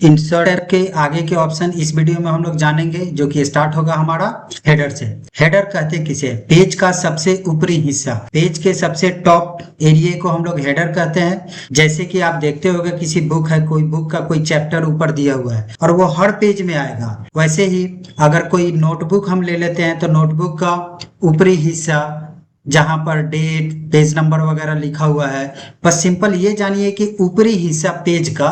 Insert के आगे के ऑप्शन इस वीडियो में हम लोग जानेंगे, जो कि स्टार्ट होगा हमारा हेडर से। हेडर कहते किसे? पेज का सबसे ऊपरी हिस्सा, पेज के सबसे टॉप एरिया को हम लोग हेडर कहते हैं। जैसे कि आप देखते होंगे किसी बुक है, कोई बुक का कोई चैप्टर ऊपर दिया हुआ है और वो हर पेज में आएगा। वैसे ही अगर कोई नोटबुक हम ले लेते हैं तो नोटबुक का ऊपरी हिस्सा जहां पर डेट, पेज नंबर वगैरह लिखा हुआ है, बस सिंपल ये जानिए कि ऊपरी हिस्सा पेज का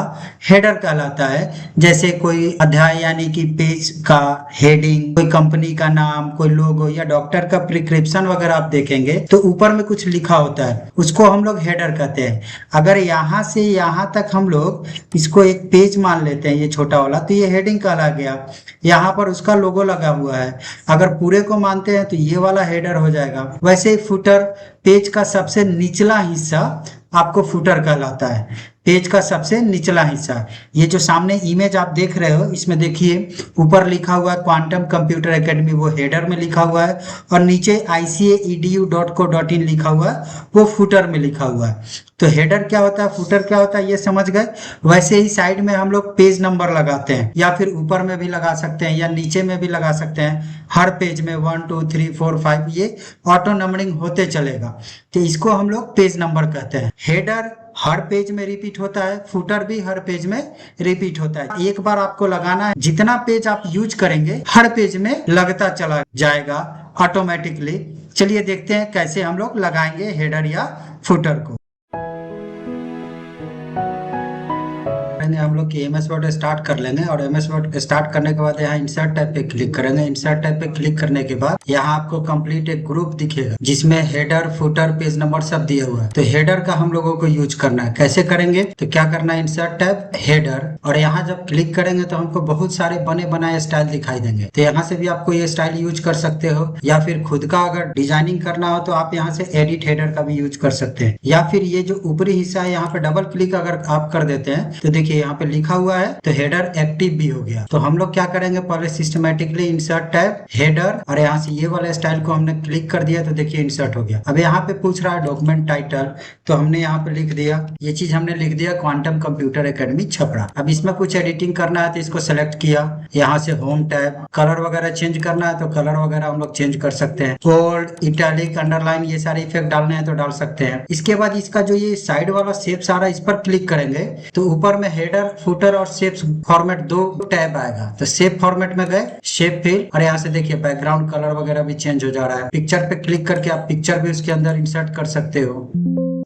हेडर कहलाता है। जैसे कोई अध्याय यानी कि पेज का हेडिंग, कोई कंपनी का नाम, कोई लोगो या डॉक्टर का प्रिस्क्रिप्शन वगैरह आप देखेंगे तो ऊपर में कुछ लिखा होता है, उसको हम लोग हेडर कहते हैं। अगर यहाँ से यहाँ तक हम लोग इसको एक पेज मान लेते हैं, ये छोटा वाला, तो ये हेडिंग कहला गया। यहाँ पर उसका लोगो लगा हुआ है। अगर पूरे को मानते हैं तो ये वाला हेडर हो जाएगा। वैसे फुटर, पेज का सबसे निचला हिस्सा आपको फुटर कहलाता है। पेज का सबसे निचला हिस्सा, ये जो सामने इमेज आप देख रहे हो, इसमें देखिए ऊपर लिखा हुआ है क्वांटम कंप्यूटर एकेडमी, वो हेडर में लिखा हुआ है, और नीचे ICAEDU.co.in लिखा हुआ है, वो फुटर में लिखा हुआ है। तो हेडर क्या होता है, फुटर क्या होता है, ये समझ गए। वैसे ही साइड में हम लोग पेज नंबर लगाते हैं, या फिर ऊपर में भी लगा सकते हैं या नीचे में भी लगा सकते हैं। हर पेज में 1 2 3 4 5 ये ऑटो नंबरिंग होते चलेगा, तो इसको हम लोग पेज नंबर कहते हैं। हेडर हर पेज में रिपीट होता है, फुटर भी हर पेज में रिपीट होता है। एक बार आपको लगाना है, जितना पेज आप यूज करेंगे हर पेज में लगता चला जाएगा ऑटोमेटिकली। चलिए देखते हैं कैसे हम लोग लगाएंगे हेडर या फुटर को। हम लोग एमएस वर्ड स्टार्ट कर लेंगे, और एमएस वर्ड स्टार्ट करने के बाद यहाँ इंसर्ट टैब पे क्लिक करेंगे। इंसर्ट टैब पे क्लिक करने के बाद यहाँ आपको कंप्लीट एक ग्रुप दिखेगा जिसमें हेडर, फुटर, पेज नंबर सब दिया हुआ है। तो हेडर का हम लोगों को यूज करना है। कैसे करेंगे? तो क्या करना है, इंसर्ट टैब, हेडर, और यहाँ जब क्लिक करेंगे तो हमको बहुत सारे बने बनाए स्टाइल दिखाई देंगे। तो यहाँ से भी आपको ये स्टाइल यूज कर सकते हो, या फिर खुद का अगर डिजाइनिंग करना हो तो आप यहाँ से एडिट हेडर का भी यूज कर सकते हैं। या फिर ये जो ऊपरी हिस्सा है, यहाँ पे डबल क्लिक अगर आप कर देते हैं तो देखिए यहाँ पे लिखा हुआ है, तो हेडर एक्टिव भी हो गया। तो हम लोग क्या करेंगे, पहले सिस्टमेटिकली इंसर्ट टैब, हेडर, और यहाँ से ये वाले स्टाइल को हमने क्लिक कर दिया तो देखिए इंसर्ट हो गया। अब यहाँ पे पूछ रहा है डॉक्यूमेंट टाइटल, तो हमने यहाँ पे लिख दिया, ये चीज हमने लिख दिया क्वांटम कंप्यूटर एकेडमी छपरा। अब इसमें कुछ एडिटिंग करना है तो इसको सेलेक्ट किया, यहाँ से होम टैब, कलर वगैरह चेंज करना है तो कलर वगैरह हम लोग चेंज कर सकते हैं। बोल्ड, इटैलिक, अंडरलाइन, ये सारे इफेक्ट डालने हैं तो डाल सकते हैं। इसके बाद इसका जो ये साइड वाला शेप सारा, इस पर क्लिक करेंगे तो ऊपर में हेडर, फुटर और शेप फॉर्मेट दो टैब आएगा। तो शेप फॉर्मेट में गए, शेप फिल, और यहाँ से देखिए बैकग्राउंड कलर वगैरह भी चेंज हो जा रहा है। पिक्चर पे क्लिक करके आप पिक्चर भी उसके अंदर इंसर्ट कर सकते हो।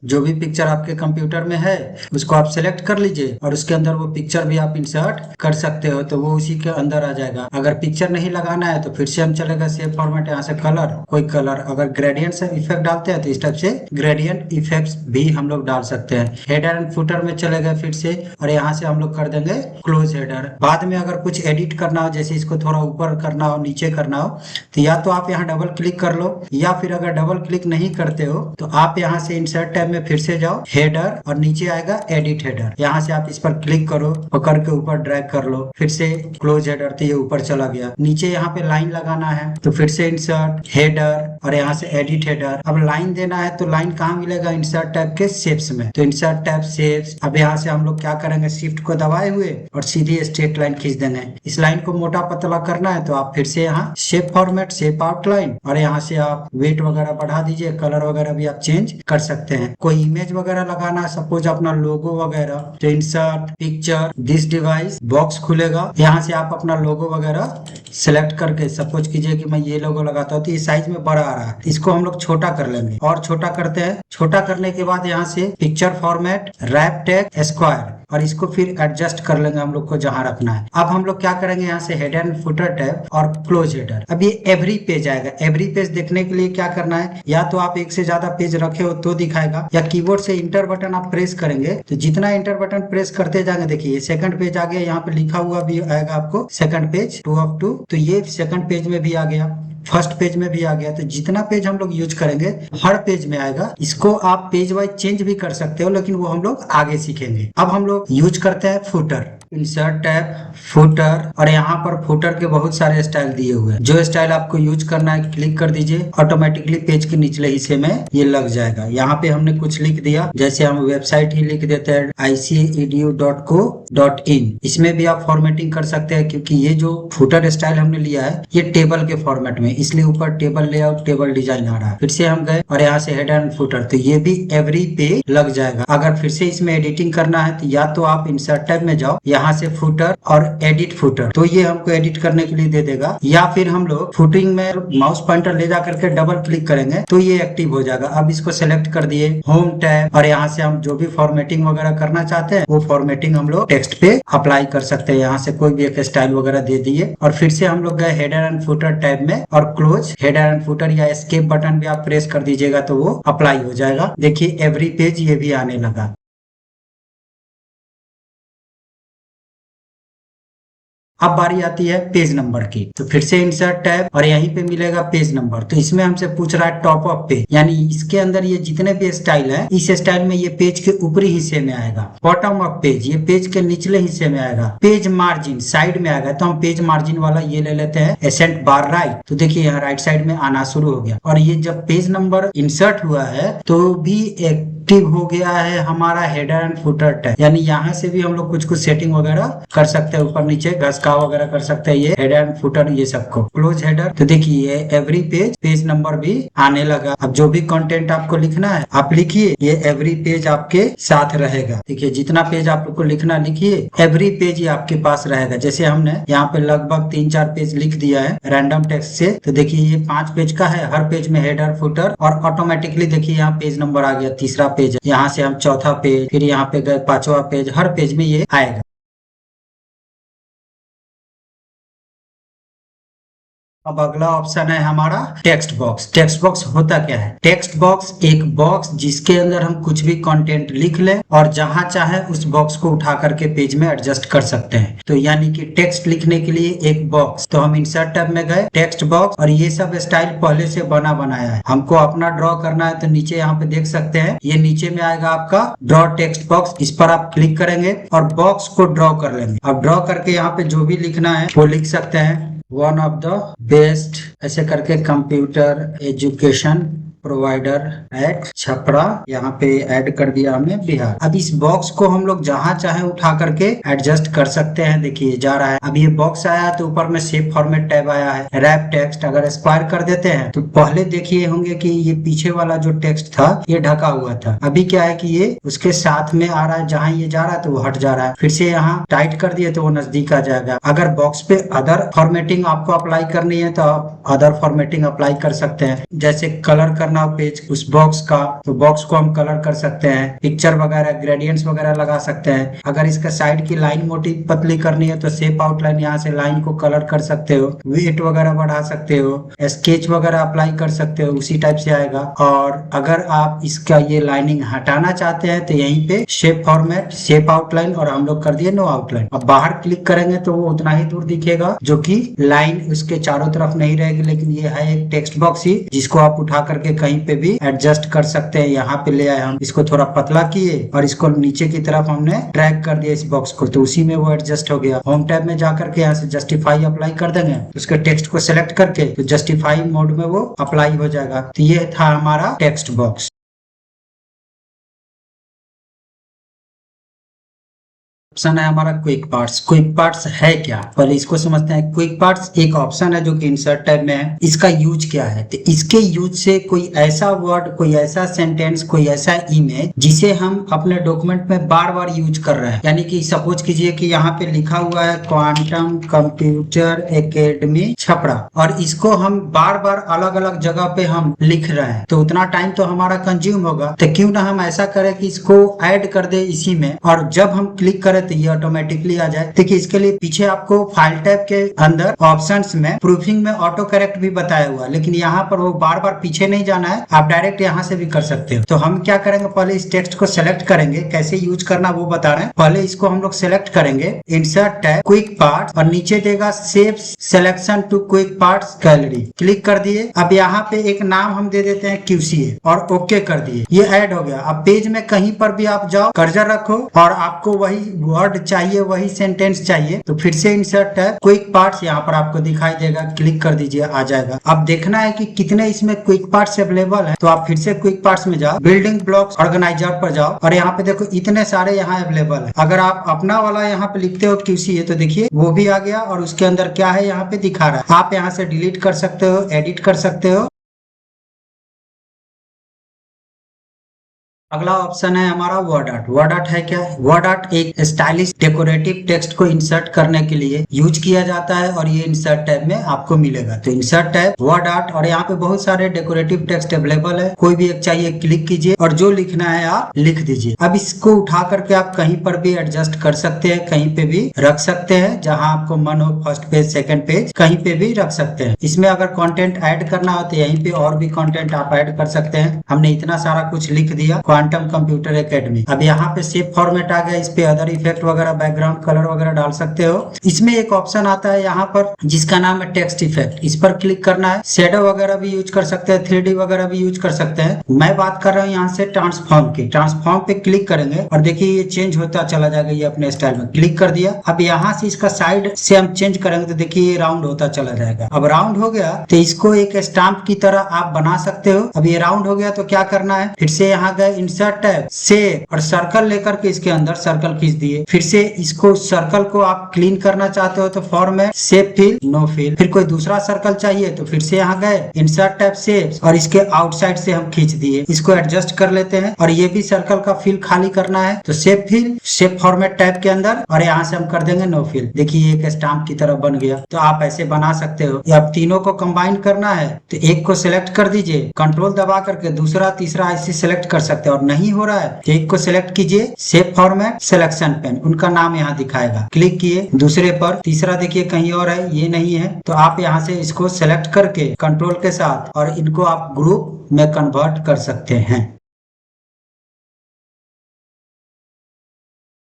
जो भी पिक्चर आपके कंप्यूटर में है उसको आप सेलेक्ट कर लीजिए, और उसके अंदर वो पिक्चर भी आप इंसर्ट कर सकते हो, तो वो उसी के अंदर आ जाएगा। अगर पिक्चर नहीं लगाना है तो फिर से हम चलेगा शेप फॉर्मेट, यहाँ से कलर, कोई कलर, अगर ग्रेडियंट से इफेक्ट डालते हैं तो इस टाइप से ग्रेडियंट इफेक्ट्स भी हम लोग डाल सकते हैं। हेडर एंड फुटर में चले गए फिर से, और यहाँ से हम लोग कर देंगे क्लोज हेडर। बाद में अगर कुछ एडिट करना हो, जैसे इसको थोड़ा ऊपर करना हो, नीचे करना हो, तो या तो आप यहाँ डबल क्लिक कर लो, या फिर अगर डबल क्लिक नहीं करते हो तो आप यहाँ से इंसर्ट टैब में फिर से जाओ, हेडर, और नीचे आएगा एडिट हेडर। यहाँ से आप इस पर क्लिक करो, पकड़ के ऊपर ड्रैग कर लो, फिर से क्लोज हेडर, तो ये ऊपर चला गया। नीचे यहाँ पे लाइन लगाना है तो फिर से इंसर्ट, हेडर, और यहाँ से एडिट हेडर। अब लाइन देना है तो लाइन कहाँ मिलेगा, इंसर्ट टैब के शेप्स में, तो इंसर्ट टैब शेप्स। अब यहाँ से हम लोग क्या करेंगे, शिफ्ट को दबाए हुए और सीधी स्ट्रेट लाइन खींच देंगे। इस लाइन को मोटा पतला करना है तो आप फिर से यहाँ शेप फॉर्मेट, शेप आउटलाइन, और यहाँ से आप वेट वगैरह बढ़ा दीजिए, कलर वगैरह भी आप चेंज कर सकते हैं। कोई इमेज वगैरह लगाना है, सपोज अपना लोगो वगैरह, तो insert, picture, this device, box खुलेगा, यहाँ से आप अपना लोगो वगैरह सेलेक्ट करके, सपोज कीजिए कि मैं ये लोगो लगाता हूँ तो ये साइज में बड़ा आ रहा है, इसको हम लोग छोटा कर लेंगे, और छोटा करते हैं। छोटा करने के बाद यहाँ से picture format, wrap tag, square, और इसको फिर एडजस्ट कर लेंगे हम लोग को जहां रखना है। अब हम लोग क्या करेंगे, यहाँ से हेडर एंड फुटर टैब और क्लोज हेडर। अब ये एवरी पेज आएगा। एवरी पेज देखने के लिए क्या करना है, या तो आप एक से ज्यादा पेज रखे हो तो दिखाएगा, या कीबोर्ड से इंटर बटन आप प्रेस करेंगे तो जितना इंटर बटन प्रेस करते जाएंगे, देखिए सेकंड पेज आ गया, यहाँ पे लिखा हुआ भी आएगा आपको सेकंड पेज 2 of 2, तो ये सेकंड पेज में भी आ गया, फर्स्ट पेज में भी आ गया। तो जितना पेज हम लोग यूज करेंगे हर पेज में आएगा। इसको आप पेज वाइज चेंज भी कर सकते हो, लेकिन वो हम लोग आगे सीखेंगे। अब हम लोग यूज करते हैं फुटर। इंसर्ट टैब, फुटर, और यहाँ पर फुटर के बहुत सारे स्टाइल दिए हुए हैं। जो स्टाइल आपको यूज करना है क्लिक कर दीजिए, ऑटोमेटिकली पेज के निचले हिस्से में ये लग जाएगा। यहाँ पे हमने कुछ लिख दिया, जैसे हम वेबसाइट ही लिख देते हैं iceedu.co.in। इसमें भी आप फॉर्मेटिंग कर सकते हैं, क्योंकि ये जो फुटर स्टाइल हमने लिया है ये टेबल के फॉर्मेट में, इसलिए ऊपर टेबल लेआउट, टेबल डिजाइन आ रहा है। फिर से हम गए और यहाँ से हेडर एंड फुटर, तो ये भी एवरी पेज लग जाएगा। अगर फिर से इसमें एडिटिंग करना है तो या तो आप इंसर्ट टैब में जाओ, यहाँ से फुटर और एडिट फुटर, तो ये हमको एडिट करने के लिए दे देगा, या फिर हम लोग फुटिंग में माउस पॉइंटर ले जा करके डबल क्लिक करेंगे तो ये एक्टिव हो जाएगा। अब इसको सेलेक्ट कर दिए, होम टैब, और यहाँ से हम जो भी फॉर्मेटिंग वगैरह करना चाहते हैं वो फॉर्मेटिंग हम लोग टेक्स्ट पे अप्लाई कर सकते हैं। यहाँ से कोई भी एक स्टाइल वगैरह दे दिए, और फिर से हम लोग गए हेडर एंड फुटर टैब में, और क्लोज हेडर एंड फुटर या एस्केप बटन भी आप प्रेस कर दीजिएगा तो वो अप्लाई हो जाएगा। देखिए एवरी पेज ये भी आने लगा। अब बारी आती है पेज नंबर की, तो फिर से इंसर्ट टैब और यहीं पे मिलेगा पेज नंबर। तो इसमें हमसे पूछ रहा है टॉप ऑफ पेज, यानी इसके अंदर ये जितने भी स्टाइल है इस स्टाइल में ये पेज के ऊपरी हिस्से में आएगा। बॉटम ऑफ पेज ये पेज के निचले हिस्से में आएगा। पेज मार्जिन साइड में आएगा, तो हम पेज मार्जिन वाला ये ले लेते हैं एसेंट बार राइट, तो देखिए यहाँ राइट साइड में आना शुरू हो गया। और ये जब पेज नंबर इंसर्ट हुआ है तो भी एक्टिव हो गया है हमारा हेडर एंड फुटर टैब, यानी यहाँ से भी हम लोग कुछ कुछ सेटिंग वगैरह कर सकते हैं, ऊपर नीचे घसकाव वगैरह कर सकते हैं। ये हेडर एंड फुटर ये सबको क्लोज हेडर, तो देखिए ये एवरी पेज पेज नंबर भी आने लगा। अब जो भी कंटेंट आपको लिखना है आप लिखिए, ये एवरी पेज आपके साथ रहेगा। देखिए जितना पेज आपको लिखना लिखिए, एवरी पेज ही आपके पास रहेगा। जैसे हमने यहाँ पे लगभग 3-4 पेज लिख दिया है रैंडम टेक्स्ट से, तो देखिए ये 5 पेज का है, हर पेज में हेडर फुटर, और ऑटोमेटिकली देखिए यहाँ पेज नंबर आ गया, तीसरा पेज है, यहाँ से हम चौथा पेज, फिर यहाँ पे गए 5वां पेज, हर पेज में ये आएगा। अब अगला ऑप्शन है हमारा टेक्स्ट बॉक्स। टेक्स्ट बॉक्स होता क्या है? टेक्स्ट बॉक्स एक बॉक्स जिसके अंदर हम कुछ भी कंटेंट लिख लें और जहां चाहे उस बॉक्स को उठा करके पेज में एडजस्ट कर सकते हैं। तो यानी कि टेक्स्ट लिखने के लिए एक बॉक्स, तो हम इंसर्ट टैब में गए, टेक्स्ट बॉक्स, और ये सब स्टाइल पहले से बना बनाया है। हमको अपना ड्रॉ करना है तो नीचे यहाँ पे देख सकते हैं, ये नीचे में आएगा आपका ड्रॉ टेक्स्ट बॉक्स, इस पर आप क्लिक करेंगे और बॉक्स को ड्रॉ कर लेंगे। अब ड्रॉ करके यहाँ पे जो भी लिखना है वो लिख सकते हैं। वन ऑफ द बेस्ट ऐसे करके computer education provider at Chhapra, यहाँ पे ऐड कर दिया हमने बिहार। अब इस बॉक्स को हम लोग जहां चाहे उठा करके एडजस्ट कर सकते हैं। देखिए जा रहा है, अब ये बॉक्स आया तो ऊपर में शेप फॉर्मेट टैब आया है, रैप टेक्स्ट, अगर स्क्वायर कर देते हैं तो पहले देखिए होंगे कि ये पीछे वाला जो टेक्स्ट था ये ढका हुआ था, अभी क्या है कि ये उसके साथ में आ रहा है, जहां ये जा रहा है तो वो हट जा रहा है। फिर से यहाँ टाइट कर दिए तो वो नजदीक आ जाएगा। अगर बॉक्स पे अदर फॉर्मेटिंग आपको अप्लाई करनी है तो आप अदर फॉर्मेटिंग अप्लाई कर सकते हैं, जैसे कलर करना पेज उस बॉक्स का, तो बॉक्स को हम कलर कर सकते हैं, पिक्चर वगैरह ग्रेडियंट्स वगैरह लगा सकते हैं। अगर इसका साइड की लाइन मोटी पतली करनी है तो शेप आउटलाइन, यहाँ से लाइन को कलर कर सकते हो, वेट वगैरह बढ़ा सकते हो, स्केच वगैरह अप्लाई कर सकते हो, उसी टाइप से आएगा। और अगर आप इसका ये लाइनिंग हटाना चाहते हैं तो यहीं पे शेप फॉर्मेट, शेप आउटलाइन, और हम लोग कर दिए नो आउटलाइन। अब बाहर क्लिक करेंगे तो वो उतना ही दूर दिखेगा, जो कि लाइन उसके चारों तरफ नहीं रहेगी, लेकिन ये है एक टेक्स्ट बॉक्स ही जिसको आप उठा करके कहीं पे भी एडजस्ट कर सकते हैं। यहाँ पे ले आए हम, इसको थोड़ा पतला किए और इसको नीचे की तरफ हमने ड्रैग कर दिया इस बॉक्स को, तो उसी में वो एडजस्ट हो गया। होम टैब में जाकर के यहाँ से जस्टिफाई अप्लाई कर देंगे, उसके टेक्स्ट को सिलेक्ट करके तो जस्टिफाई मोड में वो अप्लाई हो जाएगा। तो ये था हमारा टेक्स्ट बॉक्स। ऑप्शन है हमारा क्विक पार्ट्स। क्विक पार्ट्स है क्या, पहले इसको समझते हैं। क्विक पार्ट्स एक ऑप्शन है जो कि इंसर्ट टैब में है। इसका यूज क्या है, तो इसके यूज से कोई ऐसा वर्ड, कोई ऐसा सेंटेंस, कोई ऐसा इमेज जिसे हम अपने डॉक्यूमेंट में बार बार यूज कर रहे हैं, यानी कि सपोज कीजिए कि यहाँ पे लिखा हुआ है क्वांटम कंप्यूटर एकेडमी छपरा, और इसको हम बार बार अलग अलग जगह पे हम लिख रहे हैं, तो उतना टाइम तो हमारा कंज्यूम होगा। तो क्यों ना हम ऐसा करें कि इसको ऐड कर दे इसी में, और जब हम क्लिक करें तो ये ऑटोमेटिकली आ जाए। देखिए इसके लिए पीछे आपको फाइल टैब के अंदर ऑप्शंस में प्रूफिंग में ऑटो करेक्ट भी बताया हुआ, लेकिन यहाँ पर वो बार बार पीछे नहीं जाना है, आप डायरेक्ट यहाँ से भी कर सकते हो। तो हम क्या करेंगे, पहले इस टेक्स्ट को सिलेक्ट करेंगे, कैसे यूज करना वो बता रहे हैं। पहले इसको हम लोग सिलेक्ट करेंगे, इंसर्ट टैब, क्विक पार्ट्स, और नीचे देगा save selection to quick parts gallery, click कर दिए। अब यहाँ पे एक नाम हम दे देते हैं QCA और ओके कर दिए, ये ऐड हो गया। अब पेज में कहीं पर भी आप जाओ, कर्सर रखो और आपको वही वर्ड चाहिए वही सेंटेंस चाहिए तो फिर से इंसर्ट टैब क्विक पार्ट्स यहाँ पर आपको दिखाई देगा, क्लिक कर दीजिए, आ जाएगा। अब देखना है कि कितने इसमें क्विक पार्ट्स अवेलेबल है, तो आप फिर से क्विक पार्ट्स में जाओ, बिल्डिंग ब्लॉक्स ऑर्गेनाइजर पर जाओ और यहाँ पे देखो इतने सारे यहाँ अवेलेबल है। अगर आप अपना वाला यहाँ पे लिखते हो QC है तो देखिए वो भी आ गया और उसके अंदर क्या है यहाँ पे दिखा रहा है। आप यहाँ से डिलीट कर सकते हो, एडिट कर सकते हो। अगला ऑप्शन है हमारा वर्ड आर्ट। वर्ड आर्ट है क्या? वर्ड आर्ट एक स्टाइलिश डेकोरेटिव टेक्स्ट को इंसर्ट करने के लिए यूज किया जाता है और ये इंसर्ट टैब में आपको मिलेगा। तो इंसर्ट टैब, वर्ड आर्ट, और यहाँ पे बहुत सारे डेकोरेटिव टेक्स्ट अवेलेबल है, कोई भी एक चाहिए क्लिक कीजिए और जो लिखना है आप लिख दीजिए। अब इसको उठा करके आप कहीं पर भी एडजस्ट कर सकते हैं, कहीं पे भी रख सकते हैं, जहां आपको मन हो, फर्स्ट पेज, सेकंड पेज, कहीं पे भी रख सकते हैं। इसमें अगर कंटेंट ऐड करना हो तो यहीं पे और भी कंटेंट आप ऐड कर सकते हैं। हमने इतना सारा कुछ लिख दिया, क्वांटम कंप्यूटर एकेडमी। अब यहाँ पे सेव फॉर्मेट आ गया, इस पे अदर इफेक्ट वगैरह, बैकग्राउंड कलर वगैरह डाल सकते हो। इसमें एक ऑप्शन आता है यहाँ पर जिसका नाम है टेक्स्ट इफेक्ट, इस पर क्लिक करना है। शेडो वगैरह भी यूज कर सकते हैं, 3D वगैरह भी यूज कर सकते हैं। मैं बात कर रहा हूँ यहाँ से ट्रांसफॉर्म की। ट्रांसफॉर्म पे क्लिक करेंगे और देखिए ये चेंज होता चला जाएगा, ये अपने स्टाइल में क्लिक कर दिया। अब यहाँ से इसका साइड से हम चेंज करेंगे तो देखिए ये राउंड होता चला जाएगा। अब राउंड हो गया तो इसको एक स्टाम्प की तरह आप बना सकते हो। अब ये राउंड हो गया तो क्या करना है, फिर से यहाँ गए इंसर्ट टैब से और सर्कल लेकर के इसके अंदर सर्कल खींच दिए। फिर से इसको सर्कल को आप क्लीन करना चाहते हो तो format, save fill, no fill. फिर कोई दूसरा सर्कल चाहिए तो फिर से यहाँ गए इंसर्ट टैब से और इसके आउटसाइड से हम खींच दिए। इसको एडजस्ट कर लेते हैं और ये भी सर्कल का फिल खाली करना है तो save fill, save format tab के अंदर, और यहाँ से हम कर देंगे नो फिल। देखिए एक स्टाम्प की तरह बन गया। तो आप ऐसे बना सकते हो। अब तीनों को कंबाइन करना है तो एक को सिलेक्ट कर दीजिए, कंट्रोल दबा करके दूसरा तीसरा ऐसे सिलेक्ट कर सकते हैं। और नहीं हो रहा है तो एक को सिलेक्ट कीजिए, सेव फॉर्मेट, सिलेक्शन पेन, उनका नाम यहाँ दिखाएगा, क्लिक किए दूसरे पर, तीसरा देखिए कहीं और है, ये नहीं है तो आप यहाँ से इसको सिलेक्ट करके कंट्रोल के साथ और इनको आप ग्रुप में कन्वर्ट कर सकते हैं।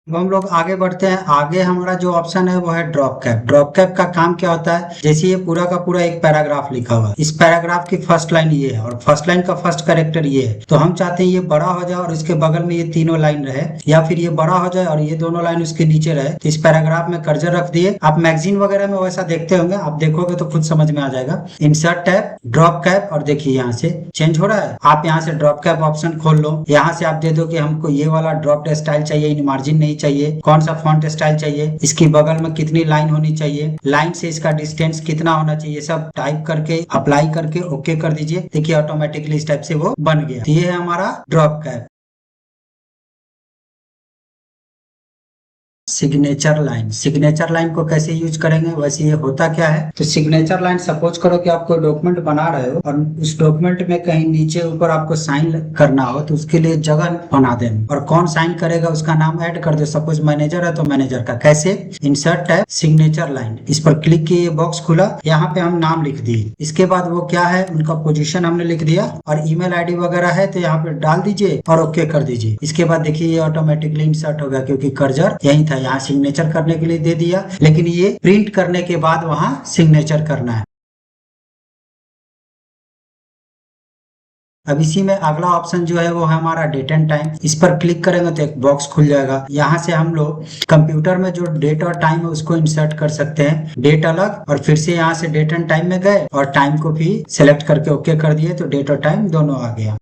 अब हम लोग आगे बढ़ते हैं। आगे हमारा जो ऑप्शन है वो है ड्रॉप कैप। ड्रॉप कैप का काम क्या होता है, जैसे ये पूरा का पूरा एक पैराग्राफ लिखा हुआ है, इस पैराग्राफ की फर्स्ट लाइन ये है और फर्स्ट लाइन का फर्स्ट कैरेक्टर ये है। तो हम चाहते हैं ये बड़ा हो जाए और इसके बगल में ये तीनों लाइन रहे, या फिर ये बड़ा हो जाए और ये दोनों लाइन उसके नीचे रहे। तो इस पैराग्राफ में कर्सर रख दिए। आप मैगजीन वगैरह में वैसा देखते होंगे, आप देखोगे तो खुद समझ में आ जाएगा। इंसर्ट टैब, ड्रॉप कैप, और देखिए यहाँ से चेंज हो रहा है। आप यहाँ से ड्रॉप कैप ऑप्शन खोल लो, यहाँ से आप दे दो कि हमको ये वाला ड्रॉप स्टाइल चाहिए, मार्जिन नहीं चाहिए, कौन सा फॉन्ट स्टाइल चाहिए, इसकी बगल में कितनी लाइन होनी चाहिए, लाइन से इसका डिस्टेंस कितना होना चाहिए, सब टाइप करके अप्लाई करके ओके कर दीजिए। देखिए ऑटोमेटिकली इस टाइप से वो बन गया। तो ये है हमारा drop cap. Signature line. Signature line को कैसे यूज करेंगे, वैसे ये होता क्या है, तो सिग्नेचर लाइन, सपोज करो कि आप कोई डॉक्यूमेंट बना रहे हो और उस डॉक्यूमेंट में कहीं नीचे ऊपर आपको साइन करना हो तो उसके लिए जगह बना देना, और कौन साइन करेगा उसका नाम ऐड कर दो। सपोज मैनेजर है तो मैनेजर का। कैसे, इंसर्ट टैब, सिग्नेचर लाइन, इस पर क्लिक किए, बॉक्स खुला, यहाँ पे हम नाम लिख दिए। इसके बाद वो क्या है, उनका पोजीशन हमने लिख दिया और ईमेल आईडी वगैरह है तो यहाँ पे डाल दीजिए और ओके कर दीजिए। इसके बाद देखिए ये ऑटोमेटिकली इंसर्ट हो गया क्योंकि कर्सर यही था। यहाँ सिग्नेचर करने के लिए दे दिया, लेकिन ये प्रिंट करने के बाद वहां सिग्नेचर करना है। अब इसी में अगला ऑप्शन जो है वो है हमारा डेट एंड टाइम। इस पर क्लिक करेंगे तो एक बॉक्स खुल जाएगा। यहाँ से हम लोग कंप्यूटर में जो डेट और टाइम है उसको इंसर्ट कर सकते हैं। डेट अलग और फिर से यहाँ से डेट एंड टाइम में गए और टाइम को भी सिलेक्ट करके ओके कर दिए तो डेट और टाइम दोनों आ गया।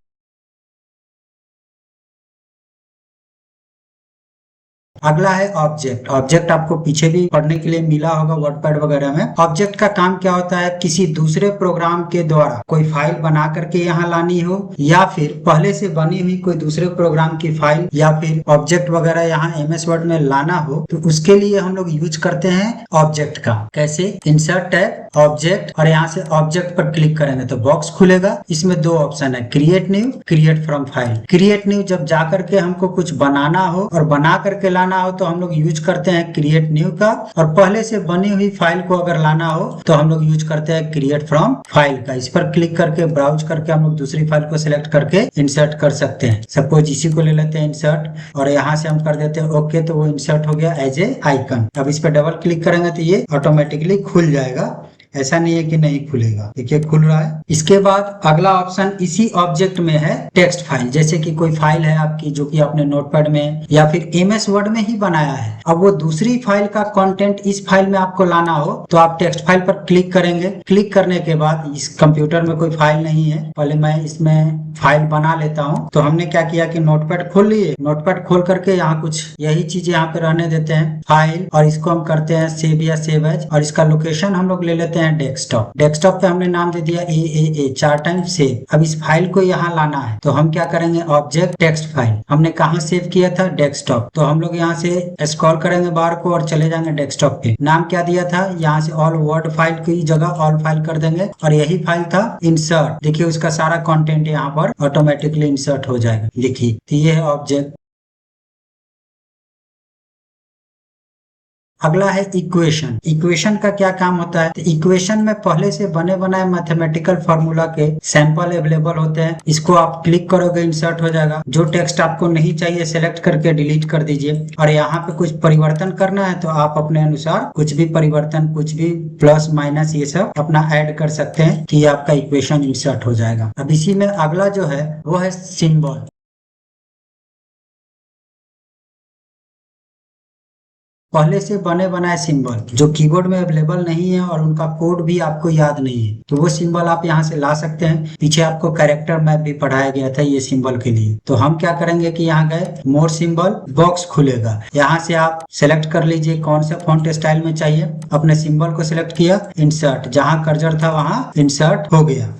अगला है ऑब्जेक्ट। ऑब्जेक्ट आपको पीछे भी पढ़ने के लिए मिला होगा वर्डपैड वगैरह में। ऑब्जेक्ट का काम क्या होता है, किसी दूसरे प्रोग्राम के द्वारा कोई फाइल बना करके यहाँ लानी हो, या फिर पहले से बनी हुई कोई दूसरे प्रोग्राम की फाइल या फिर ऑब्जेक्ट वगैरह यहाँ MS वर्ड में लाना हो, तो उसके लिए हम लोग यूज करते हैं ऑब्जेक्ट का। कैसे, इंसर्ट टैब, ऑब्जेक्ट, और यहाँ से ऑब्जेक्ट पर क्लिक करेंगे तो बॉक्स खुलेगा। इसमें दो ऑप्शन है, create new, create from file. Create new जब जा करके हमको कुछ बनाना हो और बना करके लाना हो तो हम लोग यूज करते हैं क्रिएट न्यू का, और पहले से बनी हुई फाइल को अगर लाना हो तो हम लोग यूज करते हैं क्रिएट फ्रॉम फाइल का। इस पर क्लिक करके ब्राउज करके हम लोग दूसरी फाइल को सिलेक्ट करके इंसर्ट कर सकते हैं। सपोज इसी को ले लेते हैं इंसर्ट और यहाँ से हम कर देते हैं ओके, तो वो इंसर्ट हो गया एज ए आइकन। अब इस पर डबल क्लिक करेंगे तो ये ऑटोमेटिकली खुल जाएगा ऐसा नहीं है कि नहीं खुलेगा। देखिए खुल रहा है। इसके बाद अगला ऑप्शन इसी ऑब्जेक्ट में है टेक्स्ट फाइल। जैसे कि कोई फाइल है आपकी जो कि आपने नोटपैड में या फिर एमएस वर्ड में ही बनाया है, अब वो दूसरी फाइल का कंटेंट इस फाइल में आपको लाना हो तो आप टेक्स्ट फाइल पर क्लिक करेंगे। क्लिक करने के बाद इस कंप्यूटर में कोई फाइल नहीं है, पहले मैं इसमें फाइल बना लेता हूँ। तो हमने क्या किया कि नोटपैड खोल लिए। नोटपैड खोल करके यहाँ कुछ यही चीज यहाँ पे रहने देते हैं फाइल, और इसको हम करते हैं सेव या सेव एज, और इसका लोकेशन हम लोग ले लेते हैं डेस्कटॉप। डेस्कटॉप पे हमने नाम दे दिया ए 4 टाइम सेव। अब इस फाइल को यहाँ लाना है तो हम क्या करेंगे, ऑब्जेक्ट टेक्स्ट फाइल हमने कहाँ सेव किया था, डेस्कटॉप। तो हम लोग यहाँ से स्क्रॉल करेंगे बार को और चले जाएंगे डेस्कटॉप पे। नाम क्या दिया था, यहाँ से ऑल वर्ड फाइल की जगह ऑल फाइल कर देंगे, और यही फाइल था इंसर्ट। देखिए उसका सारा कंटेंट यहाँ पर ऑटोमेटिकली इंसर्ट हो जाएगा। देखिए तो ये है ऑब्जेक्ट। अगला है इक्वेशन। इक्वेशन का क्या काम होता है, तो इक्वेशन में पहले से बने बनाए मैथमेटिकल फार्मूला के सैंपल अवेलेबल होते हैं। इसको आप क्लिक करोगे इंसर्ट हो जाएगा। जो टेक्स्ट आपको नहीं चाहिए सेलेक्ट करके डिलीट कर दीजिए, और यहाँ पे कुछ परिवर्तन करना है तो आप अपने अनुसार कुछ भी परिवर्तन, कुछ भी प्लस माइनस ये सब अपना ऐड कर सकते हैं कि आपका इक्वेशन इंसर्ट हो जाएगा। अब इसी में अगला जो है वो है सिंबल। पहले से बने बनाए सिंबल जो कीबोर्ड में अवेलेबल नहीं है और उनका कोड भी आपको याद नहीं है, तो वो सिंबल आप यहाँ से ला सकते हैं। पीछे आपको कैरेक्टर मैप भी पढ़ाया गया था ये सिंबल के लिए। तो हम क्या करेंगे कि यहाँ गए, मोर सिंबल बॉक्स खुलेगा। यहाँ से आप सेलेक्ट कर लीजिए कौन सा फॉन्ट स्टाइल में चाहिए। अपने सिंबल को सिलेक्ट किया, इंसर्ट, जहाँ कर्सर था वहाँ इंसर्ट हो गया।